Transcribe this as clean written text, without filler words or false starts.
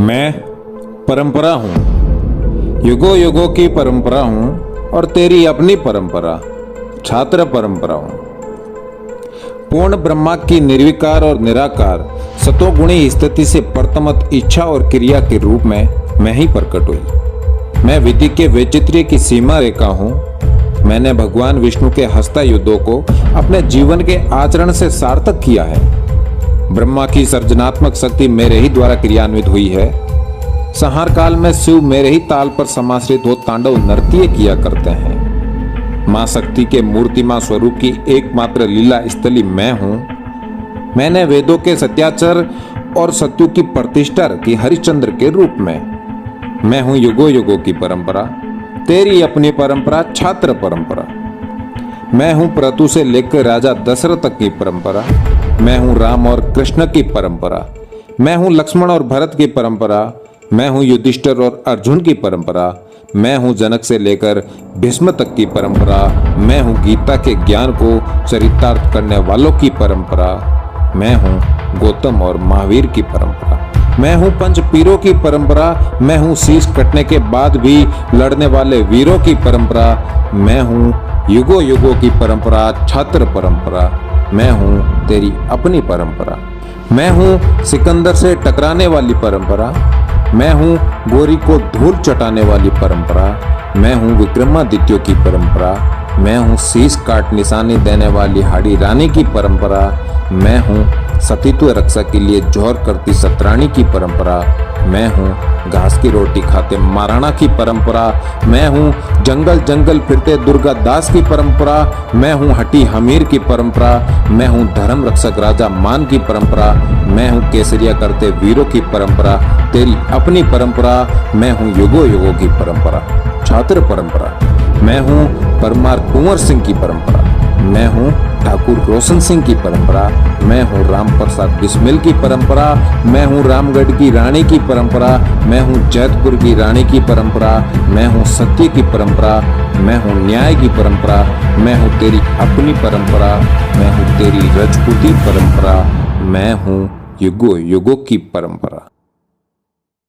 मैं परंपरा हूँ, युगों युगों की परंपरा हूँ और तेरी अपनी परंपरा छात्र परंपरा हूँ। पूर्ण ब्रह्मा की निर्विकार और निराकार सतोगुणी स्थिति से प्रथमत इच्छा और क्रिया के रूप में मैं ही प्रकट हुई। मैं विधि के वैचित्र्य की सीमा रेखा हूँ। मैंने भगवान विष्णु के हस्ता युद्धों को अपने जीवन के आचरण से सार्थक किया है। ब्रह्मा की सर्जनात्मक शक्ति मेरे ही द्वारा क्रियान्वित हुई है। संहार काल में शिव मेरे ही ताल पर समाश्रित हो तांडव नृत्य किया करते हैं। मां शक्ति के मूर्तिमान स्वरूप की एकमात्र लीला स्थली मैं हूं। मैंने वेदों के सत्याचर और सत्यु की प्रतिष्ठा रखी हरिश्चंद्र के रूप में। मैं हूं युगों युगों की परंपरा, तेरी अपनी परंपरा छात्र परंपरा। मैं हूं प्रतु से लेकर राजा दशरथ तक की परंपरा। मैं हूं राम और कृष्ण की परंपरा। मैं हूं लक्ष्मण और भरत की परंपरा। मैं हूं युधिष्ठिर और अर्जुन की परंपरा। मैं हूं जनक से लेकर भीष्म तक की परंपरा। मैं हूं गीता के ज्ञान को चरितार्थ करने वालों की परंपरा। मैं हूं गौतम और महावीर की परंपरा। मैं हूं पंच पीरों की परंपरा। मैं हूं शीश कटने के बाद भी लड़ने वाले वीरों की परंपरा। मैं हूं युगों युगों की परंपरा छात्र परंपरा। मैं हूं तेरी अपनी परंपरा। मैं हूं सिकंदर से टकराने वाली परंपरा। मैं हूं गोरी को धूल चटाने वाली परंपरा। मैं हूं विक्रमादित्य की परंपरा। मैं हूं शीश काट निशानी देने वाली हाड़ी रानी की परंपरा। मैं हूं सतीत्व रक्षा के लिए जोहर करती सतरानी की परंपरा। मैं हूं घास की रोटी खाते महाराणा की परंपरा। मैं हूं जंगल जंगल फिरते दुर्गा दास की परंपरा। मैं हूं हटी हमीर की परंपरा। मैं हूं धर्म रक्षक राजा मान की परंपरा। मैं हूं केसरिया करते वीरों की परंपरा, तेरी अपनी परंपरा। मैं हूं युगों युगों की परंपरा छात्र परंपरा। मैं हूं परमार कुंवर सिंह की परंपरा। मैं हूं ठाकुर रोशन सिंह की परंपरा। मैं हूं राम प्रसाद बिस्मिल की परंपरा। मैं हूं रामगढ़ की रानी की परंपरा। मैं हूं जैतपुर की रानी की परंपरा। मैं हूं सत्य की परंपरा। मैं हूं न्याय की परंपरा। मैं हूं तेरी अपनी परंपरा। मैं हूं तेरी रजपूती परंपरा। मैं हूं युगों युगों की परंपरा।